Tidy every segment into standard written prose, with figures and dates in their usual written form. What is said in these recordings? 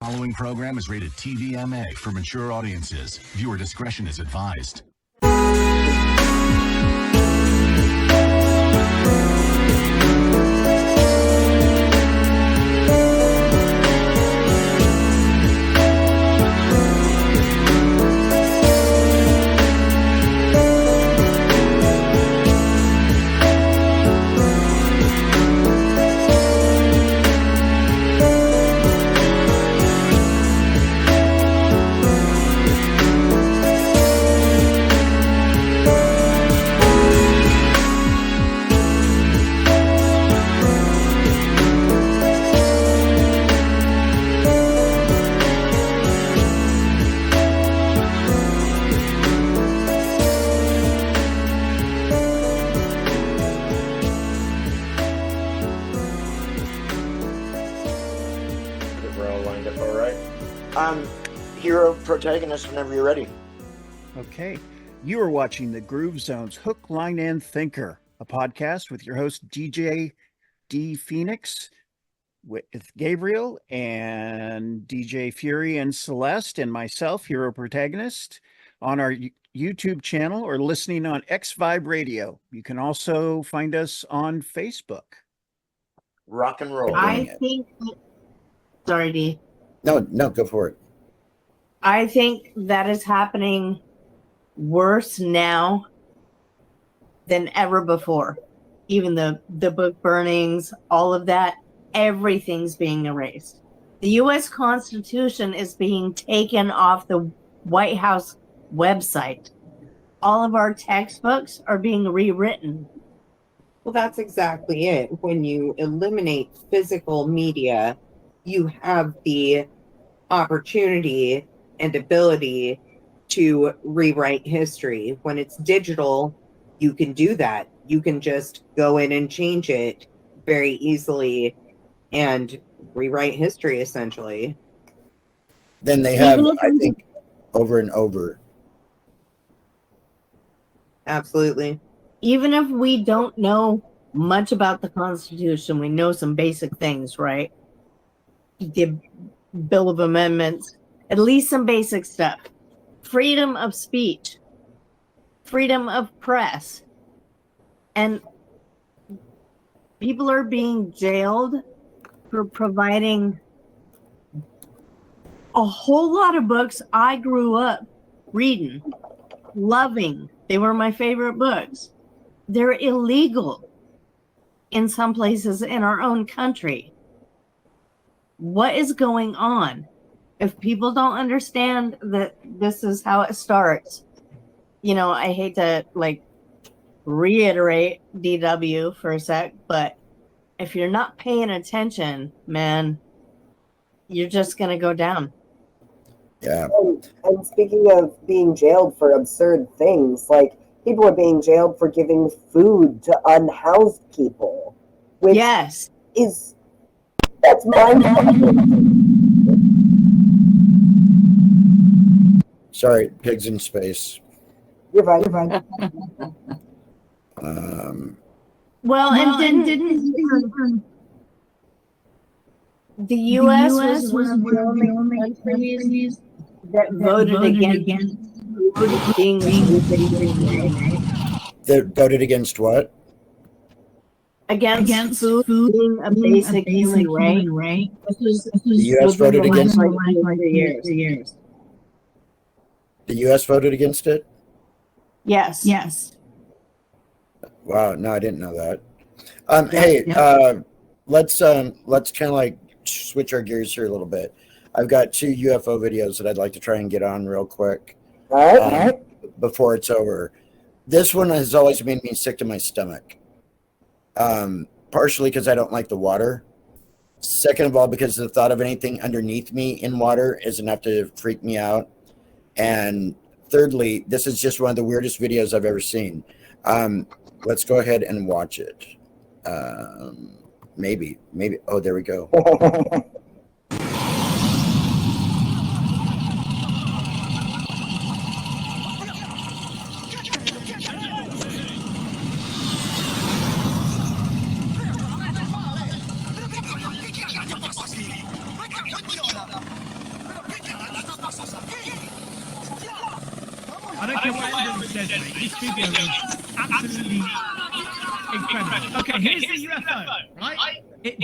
Following program is rated TVMA for mature audiences. Viewer discretion is advised. Hero protagonist whenever you're ready. Okay. You are watching the Groove Zone's Hook, Line, and Thinker, a podcast with your host, DJ D Phoenix, with Gabriel and DJ Fury and Celeste, and myself, Hero Protagonist, on our YouTube channel or listening on X Vibe Radio. You can also find us on Facebook. Rock and roll. I think. Sorry, D. No, go for it. I think that is happening worse now than ever before. Even the book burnings, all of that, everything's being erased. The U.S. Constitution is being taken off the White House website. All of our textbooks are being rewritten. Well, that's exactly it. When you eliminate physical media, you have the opportunity and ability to rewrite history. When it's digital, you can do that. You can just go in and change it very easily and rewrite history, essentially. Then they have, I think, over and over. Absolutely. Even if we don't know much about the Constitution, we know some basic things, right? The Bill of Amendments, at least some basic stuff. Freedom of speech, freedom of press. And people are being jailed for providing a whole lot of books I grew up reading, loving. They were my favorite books. They're illegal in some places in our own country. What is going on? If people don't understand that this is how it starts, you know, I hate to reiterate DW for a sec, but if you're not paying attention, man, you're just going to go down. Yeah. And speaking of being jailed for absurd things, people are being jailed for giving food to unhoused people. Which yes. That's mind-boggling. Sorry, pigs in space. You're fine. Didn't the U.S. was one of the only countries that voted against being They voted against what? Against food being a basic human right. The U.S. voted against it? Years. The U.S. voted against it? Yes. Wow, no, I didn't know that. Let's kind of switch our gears here a little bit. I've got 2 UFO videos that I'd like to try and get on real quick. All right. Before it's over. This one has always made me sick to my stomach. Partially because I don't like the water. Second of all, because the thought of anything underneath me in water is enough to freak me out. And thirdly, this is just one of the weirdest videos I've ever seen. Let's go ahead and watch it. Maybe. Oh, there we go. care what anyone says, mate. This video is absolutely incredible. Okay, here's the UFO, right? It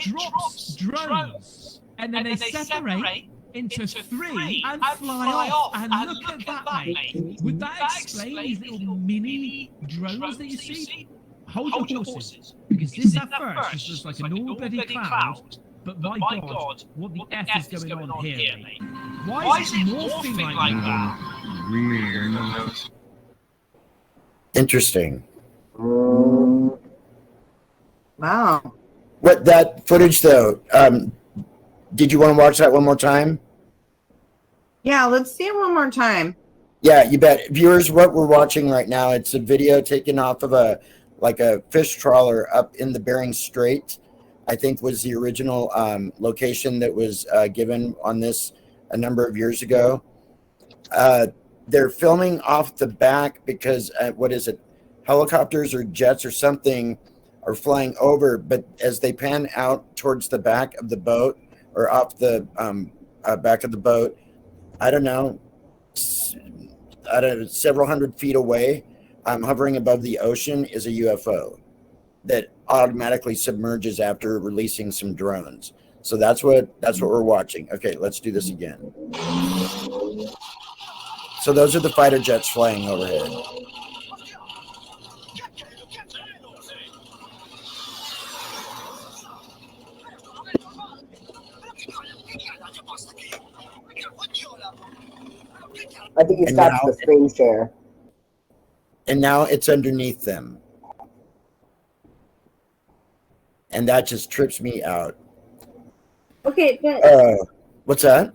drops drones, and then they separate into three and fly off. And look at that, mate. Would that explain these little mini drones that you see? Hold your horses, because this at first was just like a normal bloody cloud. But my God, what the F is going on here, mate? Why is it morphing like that? Weird. Interesting. Wow. What that footage though? Did you want to watch that one more time? Yeah, let's see it one more time. Yeah, you bet. Viewers, what we're watching right now, it's a video taken off of a fish trawler up in the Bering Strait. I think was the original location that was given on this a number of years ago. They're filming off the back because what is it? Helicopters or jets or something are flying over, but as they pan out towards the back of the boat or off the back of the boat, I don't know, several hundred feet away, hovering above the ocean is a UFO that automatically submerges after releasing some drones. So that's what we're watching. Okay, let's do this again. So those are the fighter jets flying overhead. I think you stopped the screen share. And now it's underneath them. And that just trips me out. Okay, but What's that?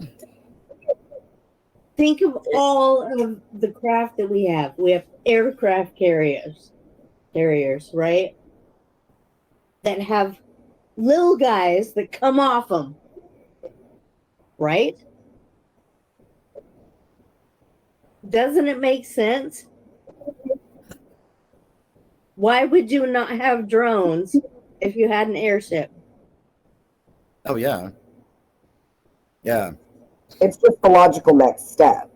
think of all of the craft that we have. We have aircraft carriers, right? That have little guys that come off them, right? Doesn't it make sense? Why would you not have drones if you had an airship? Oh, yeah. Yeah. It's just the logical next step.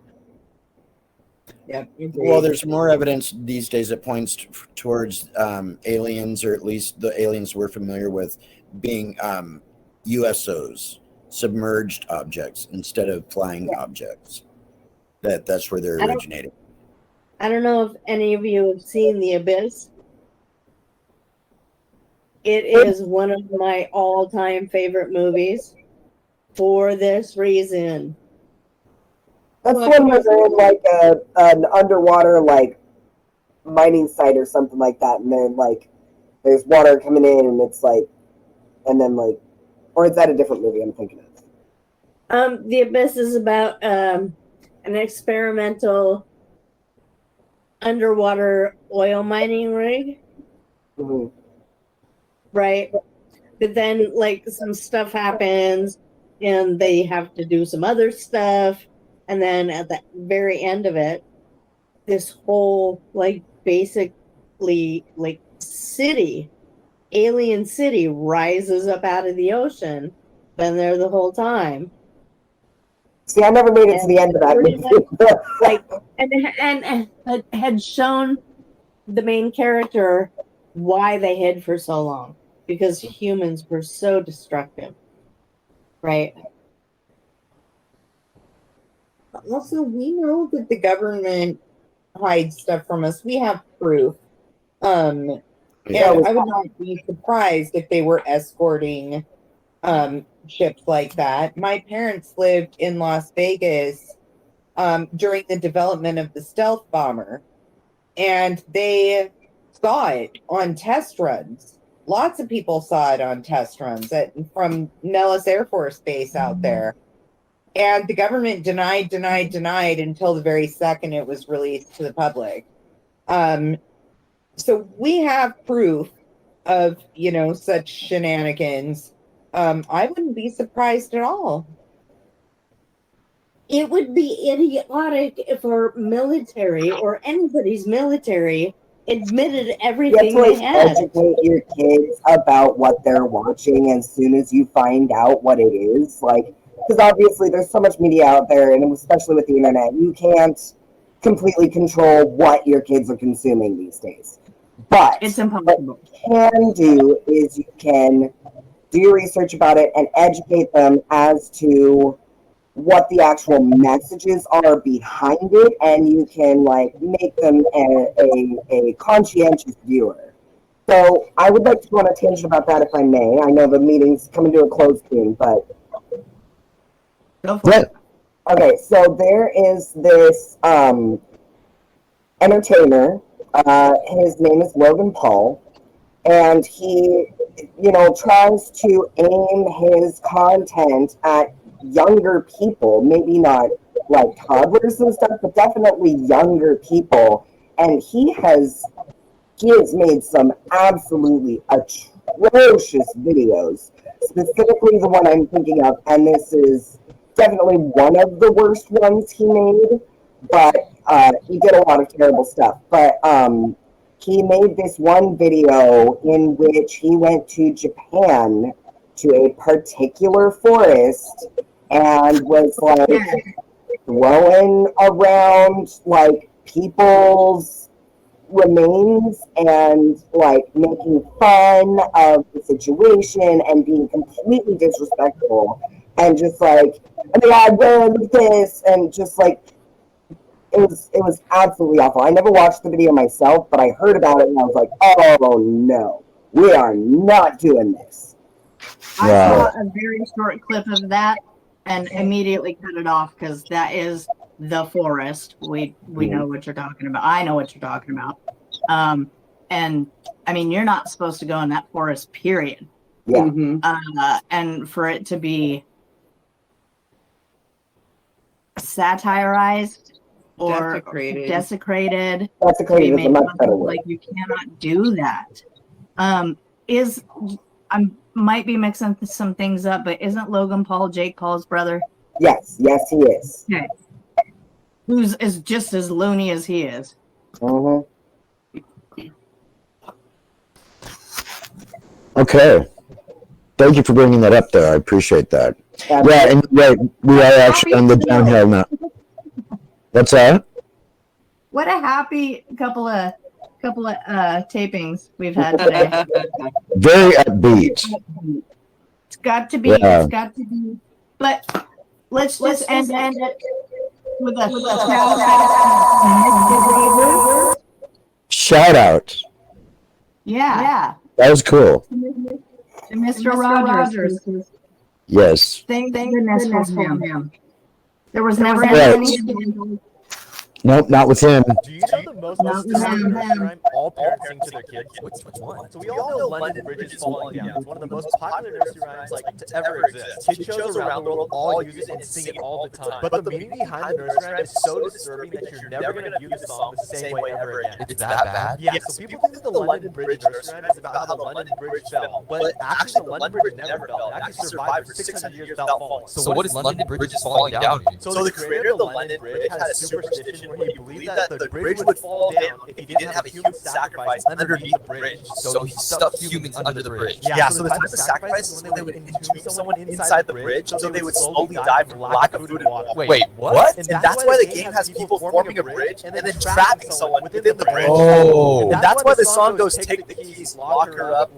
Yep. Well, there's more evidence these days that points towards aliens, or at least the aliens we're familiar with, being USOs, submerged objects, instead of flying objects. That's where they're originating. I don't know if any of you have seen The Abyss. It is one of my all-time favorite movies for this reason. That's one where they're in like an underwater like mining site or something like that, and then like there's water coming in, and it's like, and then like, or is that a different movie I'm thinking of? The Abyss is about an experimental underwater oil mining rig. Mm-hmm. Right. But then like some stuff happens and they have to do some other stuff. And then at the very end of it, this whole like basically like city, alien city rises up out of the ocean. Been there the whole time. See, I never made it to the end of that movie. Like and had shown the main character why they hid for so long. Because humans were so destructive, right? Also, we know that the government hides stuff from us. We have proof. And I would not be surprised if they were escorting ships like that. My parents lived in Las Vegas during the development of the stealth bomber, and they saw it on test runs. Lots of people saw it on test runs from Nellis Air Force Base out there. And the government denied until the very second it was released to the public. So we have proof of, such shenanigans. I wouldn't be surprised at all. It would be idiotic if our military or anybody's military admitted everything they had. Educate your kids about what they're watching as soon as you find out what it is. Like, because obviously there's so much media out there, and especially with the internet, you can't completely control what your kids are consuming these days. But It's impossible. what you can do is you can do your research about it and educate them as to what the actual messages are behind it, and you can like make them a conscientious viewer. So I would like to go on a tangent about that if I may. I know the meeting's coming to a close soon, but Go for it. okay, so there is this entertainer. His name is Logan Paul, and he, tries to aim his content at younger people, maybe not like toddlers and stuff, but definitely younger people. And he has made some absolutely atrocious videos, specifically the one I'm thinking of, and this is definitely one of the worst ones he made, but he did a lot of terrible stuff. But he made this one video in which he went to Japan to a particular forest and was like throwing around like people's remains and like making fun of the situation and being completely disrespectful and just like, oh my God, look at this, and just like it was absolutely awful. I never watched the video myself, but I heard about it and I was like, oh no, we are not doing this. I saw a very short clip of that and immediately cut it off because that is the forest. We know what you're talking about. I know what you're talking about. And I mean, you're not supposed to go in that forest, period. Yeah. And for it to be satirized or desecrated is a much better word. like you cannot do that. I might be mixing some things up, but isn't Logan Paul Jake Paul's brother? Yes, he is. Okay. Who's is just as loony as he is. Okay. Thank you for bringing that up there. I appreciate that. Yeah, and right, we are actually on the downhill now. What's that? What a happy couple of tapings we've had today. Very upbeat. It's got to be. Yeah. It's got to be. But let's just end it with a Shout out. Yeah. That was cool. To Mr. Rogers. Yes. Thank goodness for him. There was never Right. any scandal. Nope, not with him. Do you know the most disturbing nursery all parents sing to their kids? Which one? So we all know London Bridge is Falling Down. It's one of the most popular nursery rhymes to ever exist. Kid shows around the world all use it and sing it all the time. But the meaning behind the nursery rhyme is so disturbing that you're never going to view the song the same way ever again. It's that bad? Yeah, so people think that the London Bridge nursery rhyme is about how the London Bridge fell. But actually, the London Bridge never fell. It actually survived for 600 years without falling. So what does London Bridge is falling down mean? So the creator of the London Bridge had a superstition where he believed that the bridge would fall down if he didn't have a human sacrifice underneath the bridge. So he stuffed humans under the bridge. Yeah, so the type of sacrifice was when they would entomb someone inside the bridge, so they would slowly die from lack of food and water. Wait, what? And that's why the game has people forming a bridge and then trapping someone within the bridge. Oh. And that's why the song goes, take the keys, lock her up,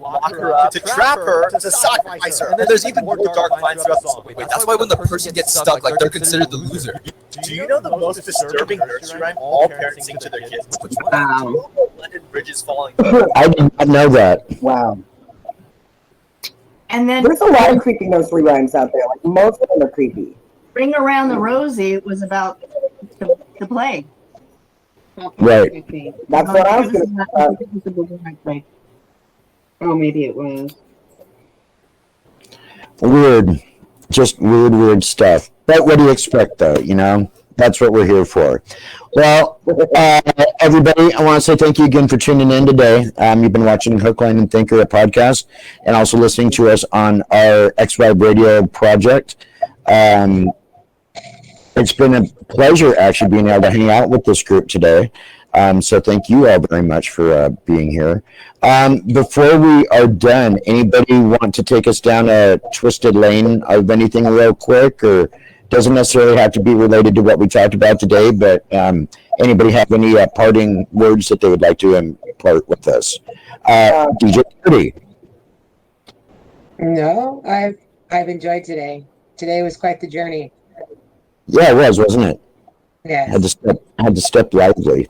to trap her, to sacrifice her. And then there's even more dark lines throughout the song. Wait, that's why when the person gets stuck, like they're considered the loser. Do you know the most disturbing nursery rhyme all parents sing to their kids? Wow. London Bridge is falling. I did not know that. Wow. And then There's a lot of creepy nursery rhymes out there. Like most of them are creepy. Bring Around the Rosie was about the plague. Right. That's what I was going to say. Oh, maybe it was. Weird. Just weird stuff. But what do you expect, though? That's what we're here for. Well, everybody, I want to say thank you again for tuning in today. You've been watching Hook, Line, and Thinker, a podcast, and also listening to us on our XY Radio project. It's been a pleasure actually being able to hang out with this group today. So thank you all very much for being here. Before we are done, anybody want to take us down a twisted lane of anything real quick, or Doesn't necessarily have to be related to what we talked about today, but anybody have any parting words that they would like to impart with us? DJ Pardee. No, I've enjoyed today. Today was quite the journey. Yeah, it was, wasn't it? Yes. Had to step lively.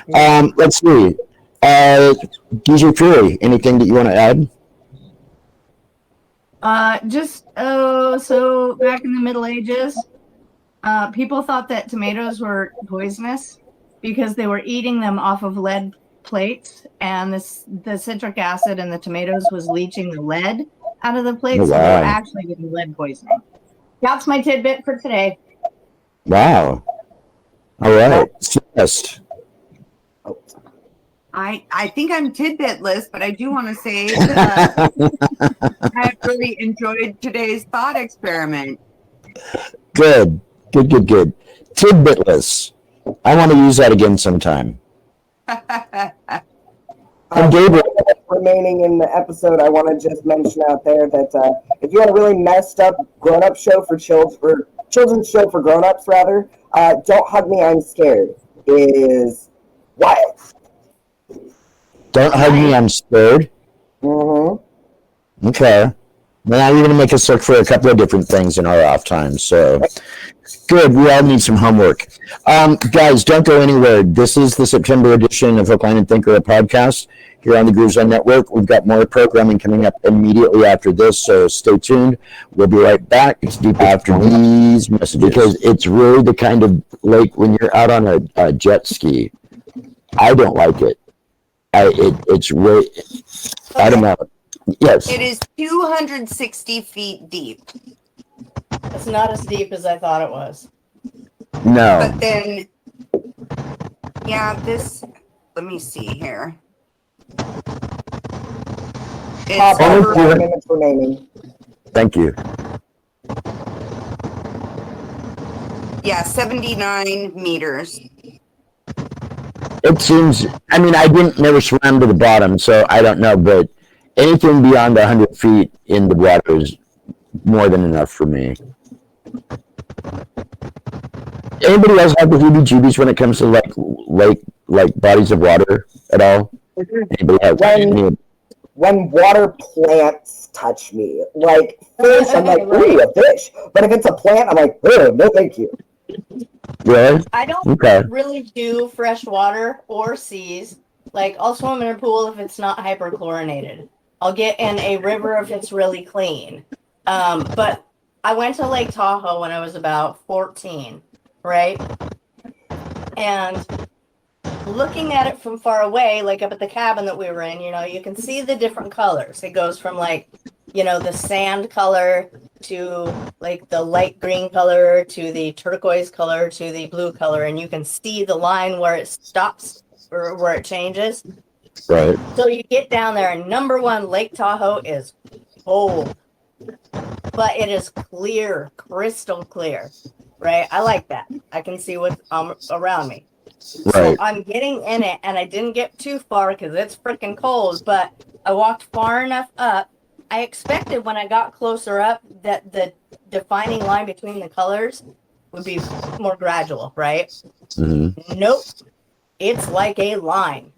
Let's see. DJ Fury, anything that you want to add? So back in the Middle Ages, people thought that tomatoes were poisonous because they were eating them off of lead plates, and the citric acid in the tomatoes was leaching the lead out of the plates, so they were actually getting lead poisoning. That's my tidbit for today. Wow. All right. Yes. I think I'm tidbitless, but I do want to say that I really enjoyed today's thought experiment. Good. Tidbitless. I want to use that again sometime. Gabriel. Remaining in the episode, I want to just mention out there that if you want a really messed up grown-up show for children's show for grown-ups, rather, Don't Hug Me, I'm Scared is wild. Don't Hug Me, I'm Scared? Mm-hmm. Okay. Now you're going to make us look for a couple of different things in our off time, so good. We all need some homework. Guys, don't go anywhere. This is the September edition of Hook, Line, and Thinker, a podcast here on the Groove Zone Network. We've got more programming coming up immediately after this, so stay tuned. We'll be right back. It's deep after these messages, because it's really the kind of lake when you're out on a jet ski. I don't like it. It's really, I don't know. Yes. It is 260 feet deep. It's not as deep as I thought it was. No. But then, yeah, let me see here. It's over 5 minutes remaining. Thank you. Yeah, 79 meters. It seems, I mean, I never swam to the bottom, so I don't know, but anything beyond 100 feet in the water is more than enough for me. Anybody else have the heebie-jeebies when it comes to like bodies of water at all? Anybody have when water plants touch me, like fish, I'm like, ooh, a fish. But if it's a plant, I'm like, oh, no, thank you. Really? I don't really do fresh water or seas. Like, I'll swim in a pool if it's not hyperchlorinated. I'll get in a river if it's really clean. But I went to Lake Tahoe when I was about 14, right? And looking at it from far away, like up at the cabin that we were in, you can see the different colors. It goes from like, the sand color to like the light green color to the turquoise color to the blue color. And you can see the line where it stops or where it changes. Right. So you get down there, and number one, Lake Tahoe is cold, but it is clear, crystal clear, right? I like that. I can see what's around me. Right. So I'm getting in it, and I didn't get too far because it's freaking cold, but I walked far enough up. I expected when I got closer up that the defining line between the colors would be more gradual, right? Mm-hmm. Nope. It's like a line.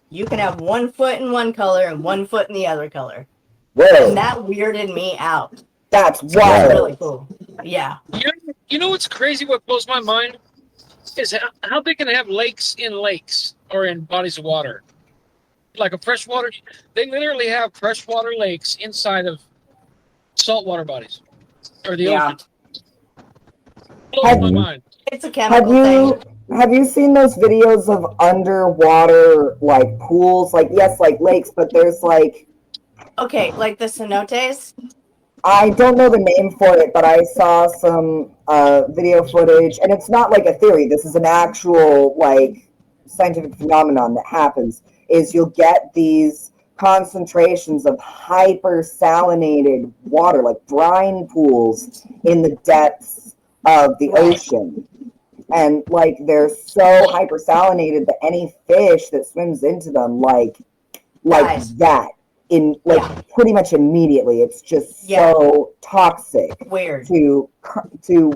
You can have 1 foot in one color and 1 foot in the other color. Whoa. And that weirded me out. That's wild. That's really cool. Yeah. You know what's crazy? What blows my mind is how they can have lakes in lakes or in bodies of water. Like a freshwater, they literally have freshwater lakes inside of saltwater bodies or the ocean. Blows my mind. It's a chemical thing. Have you seen those videos of underwater like pools? Like, yes, like lakes, but there's like, okay, like the cenotes. I don't know the name for it, but I saw some video footage, and it's not like a theory. This is an actual like scientific phenomenon that happens. Is you'll get these concentrations of hypersalinated water, like brine pools, in the depths of the ocean. And like they're so hypersalinated that any fish that swims into them, like Guys, that, in pretty much immediately. It's just so toxic Weird. to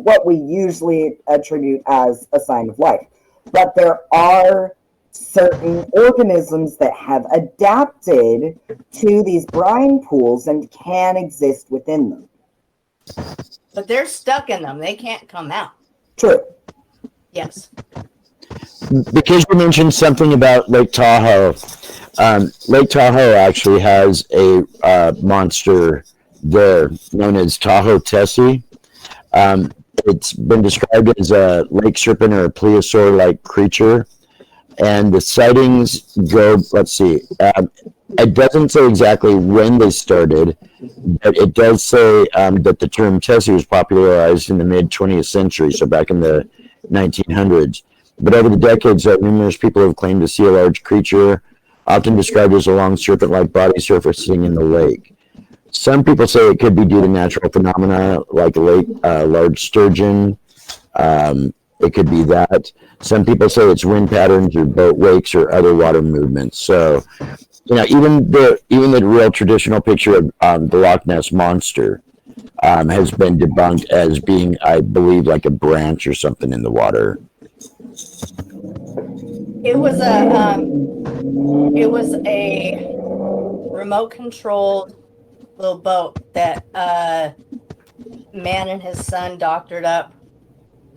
what we usually attribute as a sign of life. But there are certain organisms that have adapted to these brine pools and can exist within them. But they're stuck in them. They can't come out. True. Yes. Because you mentioned something about Lake Tahoe, Lake Tahoe actually has a monster there known as Tahoe Tessie. It's been described as a lake serpent or a plesiosaur-like creature. And the sightings go, let's see, it doesn't say exactly when they started, but it does say that the term Tessie was popularized in the mid-20th century, so back in the 1900s. But over the decades, numerous people have claimed to see a large creature, often described as a long serpent-like body surfacing in the lake. Some people say it could be due to natural phenomena like a lake, large sturgeon. It could be that. Some people say it's wind patterns or boat wakes or other water movements. So, even the real traditional picture of the Loch Ness Monster has been debunked as being, I believe, like a branch or something in the water. It was a remote controlled little boat that man and his son doctored up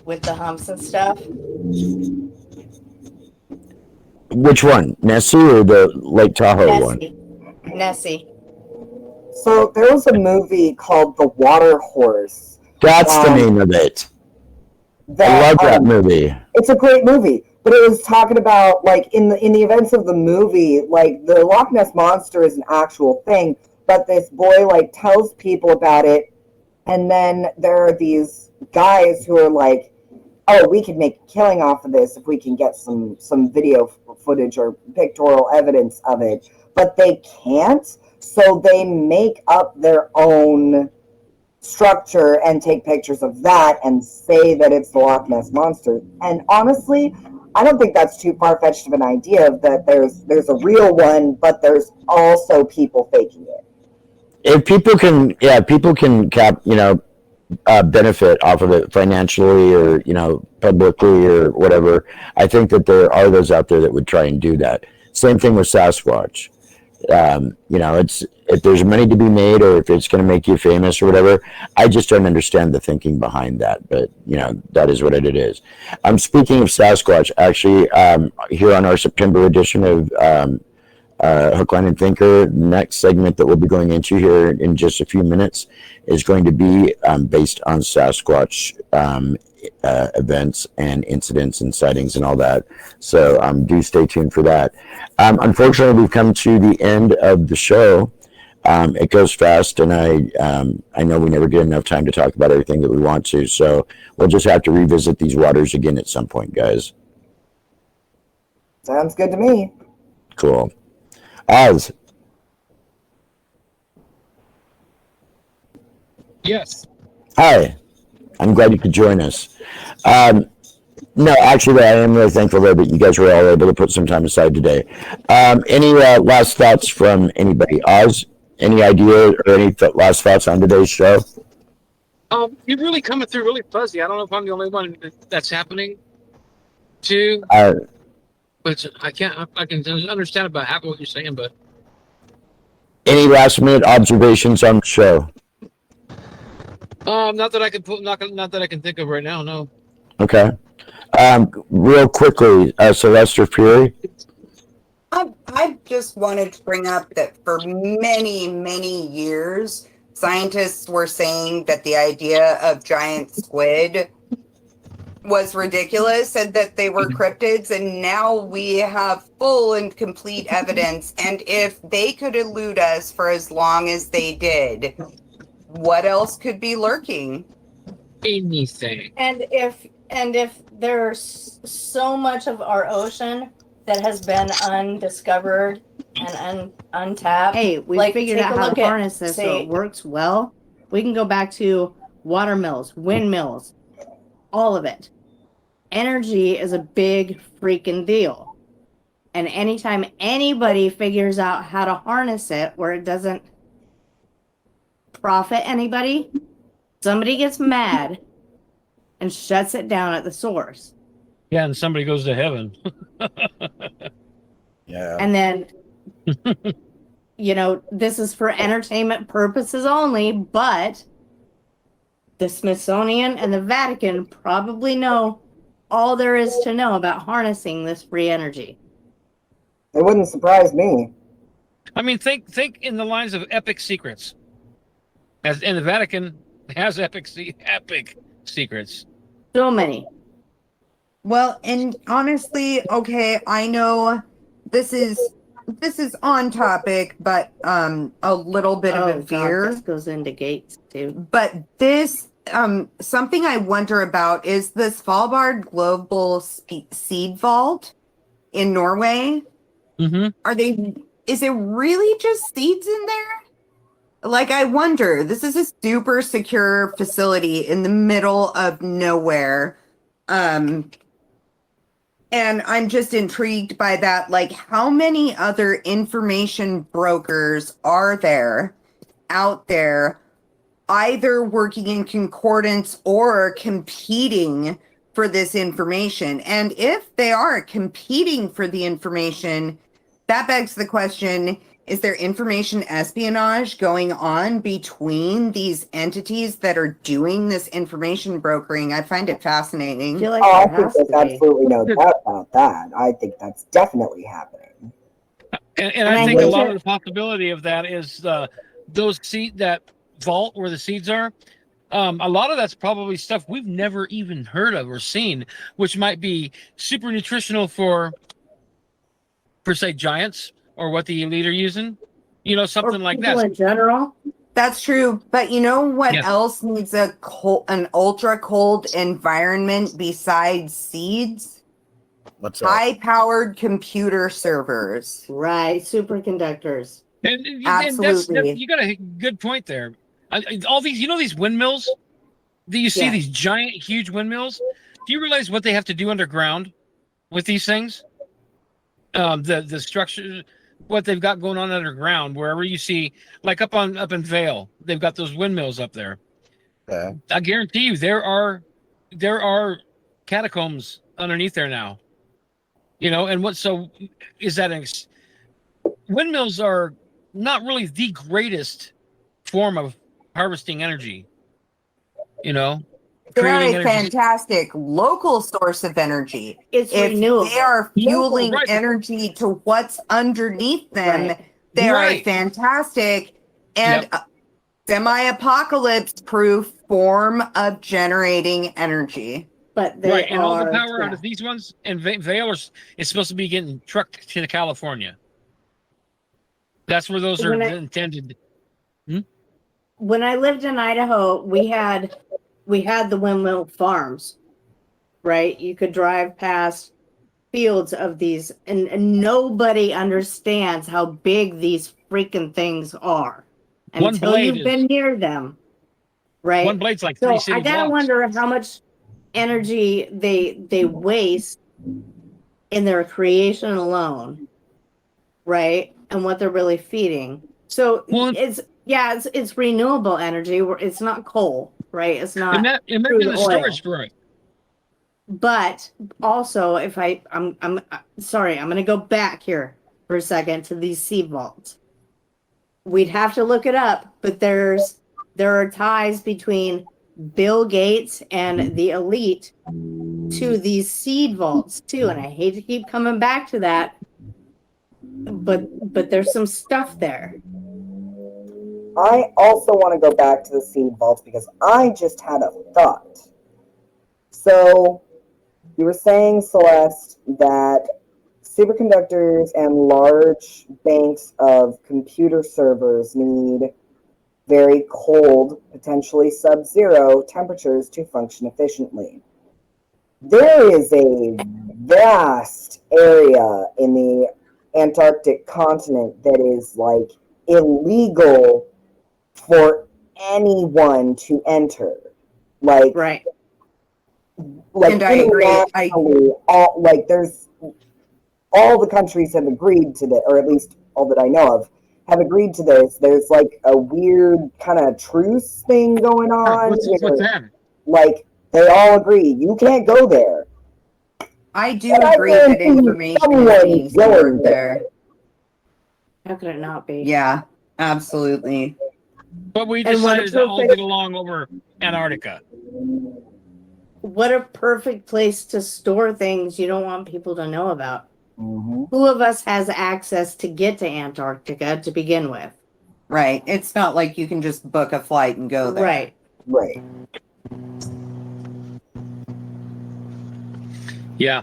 with the humps and stuff. Which one, Nessie or the Lake Tahoe one? Nessie. So there was a movie called The Water Horse. That's the name of it. I love that movie. It's a great movie, but it was talking about in the events of the movie, the Loch Ness Monster is an actual thing, but this boy tells people about it, and then there are these guys who are like, oh, we could make a killing off of this if we can get some video footage or pictorial evidence of it, but they can't, so they make up their own structure and take pictures of that and say that it's the Loch Ness Monster. And honestly, I don't think that's too far-fetched of an idea that there's a real one, but there's also people faking it. If people can benefit off of it financially or publicly or whatever, I think that there are those out there that would try and do that. Same thing with Sasquatch. It's if there's money to be made or if it's going to make you famous or whatever, I just don't understand the thinking behind that. But that is what it is. Speaking of Sasquatch, actually, here on our September edition of Hook, Line, and Thinker, the next segment that we'll be going into here in just a few minutes is going to be based on Sasquatch events and incidents and sightings and all that. So do stay tuned for that. Unfortunately, we've come to the end of the show. It goes fast, and I know we never get enough time to talk about everything that we want to. So we'll just have to revisit these waters again at some point, guys. Sounds good to me. Cool. Oz. Yes. Hi. I'm glad you could join us. No, actually, I am really thankful that you guys were all able to put some time aside today. Any last thoughts from anybody? Oz, any idea or any last thoughts on today's show? You're really coming through really fuzzy. I don't know if I'm the only one that's happening to. But I can understand about half of what you're saying, but any last minute observations on the show? not that I can put, not that I can think of right now. No. Okay. Real quickly, Sylvester Fury. I just wanted to bring up that for many, many years, scientists were saying that the idea of giant squid was ridiculous and that they were cryptids, and now we have full and complete evidence. And if they could elude us for as long as they did, what else could be lurking? Anything. And if there's so much of our ocean that has been undiscovered and untapped. Hey, we figured out how to harness this so it works well. We can go back to water mills, windmills, all of it. Energy is a big freaking deal. And anytime anybody figures out how to harness it where it doesn't profit anybody, somebody gets mad and shuts it down at the source. Yeah, and somebody goes to heaven. Yeah. And then, this is for entertainment purposes only, but the Smithsonian and the Vatican probably know all there is to know about harnessing this free energy. It wouldn't surprise me. I mean, think in the lines of epic secrets. And the Vatican has epic secrets. So many. Well, and honestly, okay, I know this is on topic, but a little bit of a veer. This goes into gates too. But this something I wonder about is the Svalbard Global Seed Vault in Norway. Mm-hmm. Is it really just seeds in there? Like, I wonder, this is a super secure facility in the middle of nowhere. And I'm just intrigued by that. Like, how many other information brokers are there out there, either working in concordance or competing for this information? And if they are competing for the information, that begs the question, is there information espionage going on between these entities that are doing this information brokering? I find it fascinating. I feel like I think there's absolutely no doubt about that. I think that's definitely happening. And I think a lot of the possibility of that is that vault where the seeds are. A lot of that's probably stuff we've never even heard of or seen, which might be super nutritional for say giants or what the elite are using, something like that. In general, that's true. But you know what else needs an ultra cold environment besides seeds? What's that? High-powered computer servers. Right, superconductors. And absolutely, you got a good point there. All these, these windmills. Do you see these giant, huge windmills? Do you realize what they have to do underground with these things? The structure, what they've got going on underground, wherever you see, like up in Vale, they've got those windmills up there. Yeah. I guarantee you, there are catacombs underneath there now. And what? So is that windmills are not really the greatest form of harvesting energy. They're a fantastic local source of energy. It's if renewable. They are fueling energy to what's underneath them. They're a fantastic and semi-apocalypse proof form of generating energy. But they and all the power out of these ones and Vale is supposed to be getting trucked to California. That's where those are intended. When I lived in Idaho, we had the windmill farms, right? You could drive past fields of these, and nobody understands how big these freaking things are until you've been near them, right? One blade's like 3 city I gotta blocks. wonder how much energy they waste in their creation alone, right? And what they're really feeding. So it's renewable energy. It's not coal, right? It's not. Imagine the storage for it. But also, I'm sorry, I'm going to go back here for a second to these seed vaults. We'd have to look it up, but there are ties between Bill Gates and the elite to these seed vaults too. And I hate to keep coming back to that, but there's some stuff there. I also want to go back to the seed vaults because I just had a thought. So you were saying, Celeste, that superconductors and large banks of computer servers need very cold, potentially sub-zero temperatures to function efficiently. There is a vast area in the Antarctic continent that is like illegal for anyone to enter. Like, and I agree. There's all the countries have agreed to this, or at least all that I know of have agreed to this. There's like a weird kind of truce thing going on. What's that? Like they all agree you can't go there. I do agree that information is being stored there. How could it not be? Yeah, absolutely. But we And what a decided to all perfect- get along over Antarctica. What a perfect place to store things you don't want people to know about. Mm-hmm. Who of us has access to get to Antarctica to begin with? Right. It's not like you can just book a flight and go there. Right. Right. Yeah.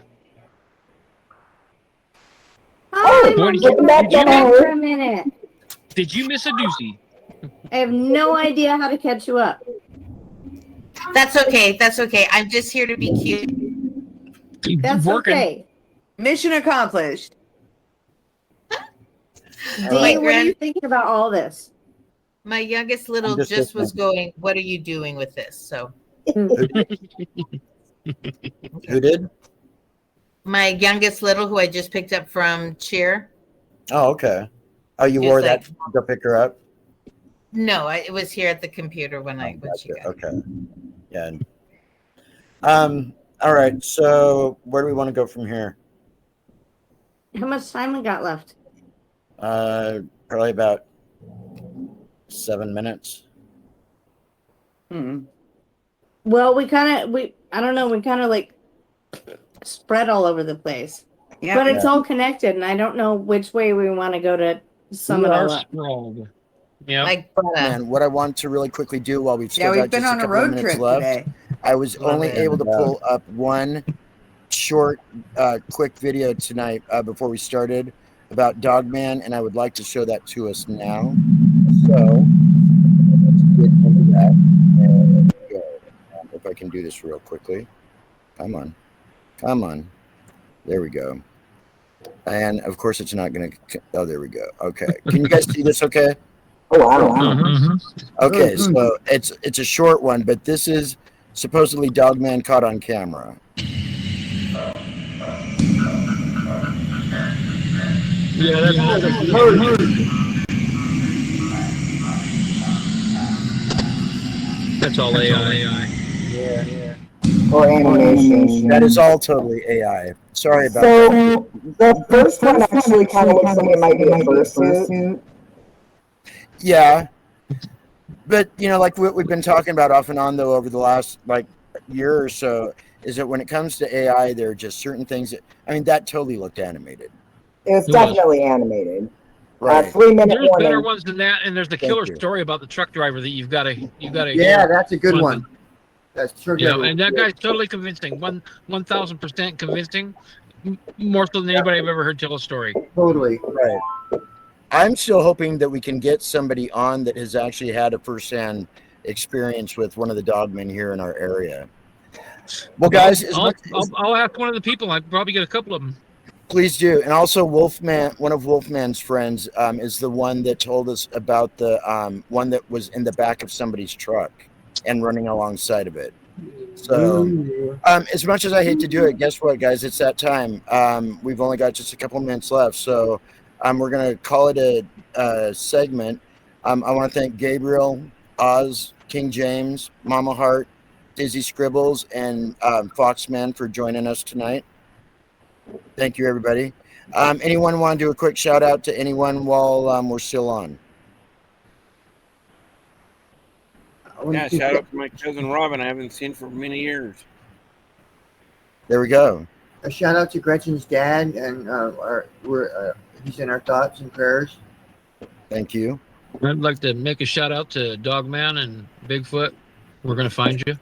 Oh, Boy, for a minute. Did you miss a doozy? I have no idea how to catch you up. That's okay. That's okay. I'm just here to be cute. That's Working. okay. Mission accomplished. Dee, what are you thinking about all this? My youngest little I'm just just was listening. going, "What are you doing with this?" So Who did? my youngest little, who I just picked up from cheer. Oh, okay. Oh, you Just wore like- that to go pick her up? No, it was here at the computer when she got. Okay. Yeah. All right. So where do we want to go from here? How much time we got left? Probably about 7 minutes. Well, I don't know, we kind of like spread all over the place. Yeah. But it's all connected, and I don't know which way we want to go to sum it all up. Sprawled. Yeah. Like And what I want to really quickly do while we've still Yeah, we've got been just on a a couple of road minutes trip left, today. I was only able to pull up one short, quick video tonight before we started about Dogman, and I would like to show that to us now. So let's get into that. And go. If I can do this real quickly. Come on. There we go. And of course, it's not going to. Oh, there we go. Okay. Can you guys see this? Okay. Oh wow. Okay, so it's a short one, but this is supposedly Dogman caught on camera. Yeah, that's all AI. Yeah. Or animation. That is all totally AI. Sorry about So that. the first one actually kind of looks like it might be a fursuit. Yeah. But, like what we've been talking about off and on, though, over the last, year or so, is that when it comes to AI, there are just certain things that totally looked animated. It was definitely animated. Right. 3-minute There's better warning. ones than that, and there's the Thank killer you. story about the truck driver that you've got to Yeah, hear. that's a good one. That's true. And that guy's totally convincing. 1,000% convincing. More so than anybody I've ever heard tell a story. Totally. Right. I'm still hoping that we can get somebody on that has actually had a firsthand experience with one of the dogmen here in our area. Well, guys, I'll ask one of the people. I probably get a couple of them. please do. And also, Wolfman, one of Wolfman's friends, is the one that told us about the one that was in the back of somebody's truck and running alongside of it. So, as much as I hate to do it, guess what, guys? It's that time. We've only got just a couple minutes left, so we're gonna call it a segment. I want to thank Gabriel, Oz, King James, MommaHeart, Dizzy Scribbles, and Foxman for joining us tonight. Thank you, everybody. Anyone want to do a quick shout out to anyone while we're still on? Yeah, shout out to my cousin Robin. I haven't seen for many years. There we go. A shout out to Gretchen's dad, and he's in our thoughts and prayers. Thank you. I'd like to make a shout out to Dogman and Bigfoot. We're going to find you.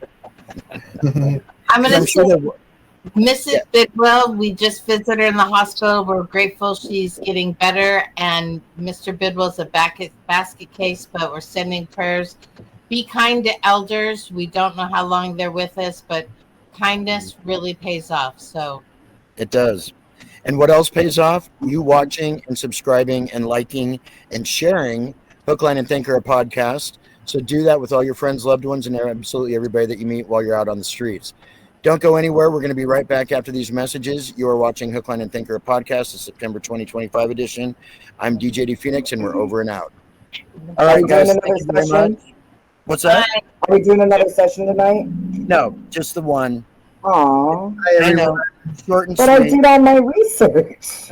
I'm going to sure say, that- Mrs. Bidwell, we just visited her in the hospital. We're grateful she's getting better. And Mr. Bidwell's a basket case, but we're sending prayers. Be kind to elders. We don't know how long they're with us, but kindness really pays off. So It does. And what else pays off? You watching and subscribing and liking and sharing Hook, Line, and Thinker, a podcast. So do that with all your friends, loved ones, and absolutely everybody that you meet while you're out on the streets. Don't go anywhere. We're going to be right back after these messages. You are watching Hook, Line, and Thinker, a podcast, the September 2025 edition. I'm DJ D Phoenix, and we're over and out. All right, guys. Thank you very much. What's that? Are we doing another session tonight? No, just the one. Aww. I know. Short and but sweet. I did all my research.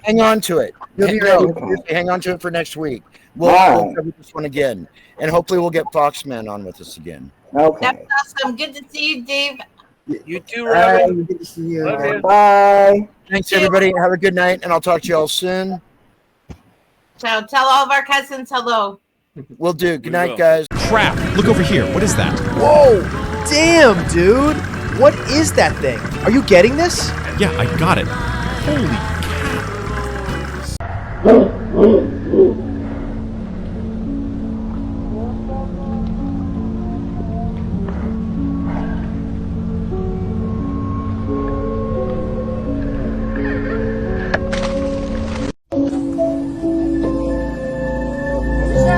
Hang on to it. You'll be ready. Hang on to it for next week. We'll cover this one again. And hopefully we'll get Foxman on with us again. Okay. That's awesome. Good to see you, Dave. You too, Robin. Good to see you. Bye. Thanks, everybody. Have a good night, and I'll talk to you all soon. So tell all of our cousins hello. Will do. Good night, guys. Crap. Look over here. What is that? Whoa. Damn, dude. What is that thing? Are you getting this? Yeah, I got it. Holy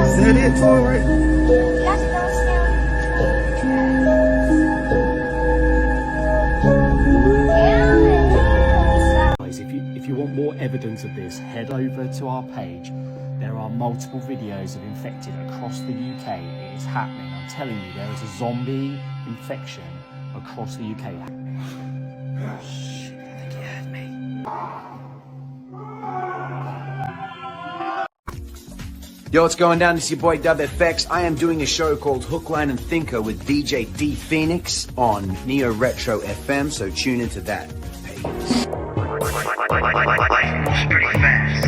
Is that it for it? If you want more evidence of this, head over to our page. There are multiple videos of infected across the UK. It is happening. I'm telling you, there is a zombie infection across the UK. Oh, shit, I think he heard me. Yo, what's going down? This is your boy DubFX. I am doing a show called Hook, Line, and Thinker with DJ D Phoenix on Neo Retro FM, so tune into that. Peace. Pretty fast.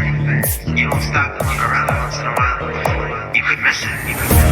You don't stop to look around once in a while. You could miss it.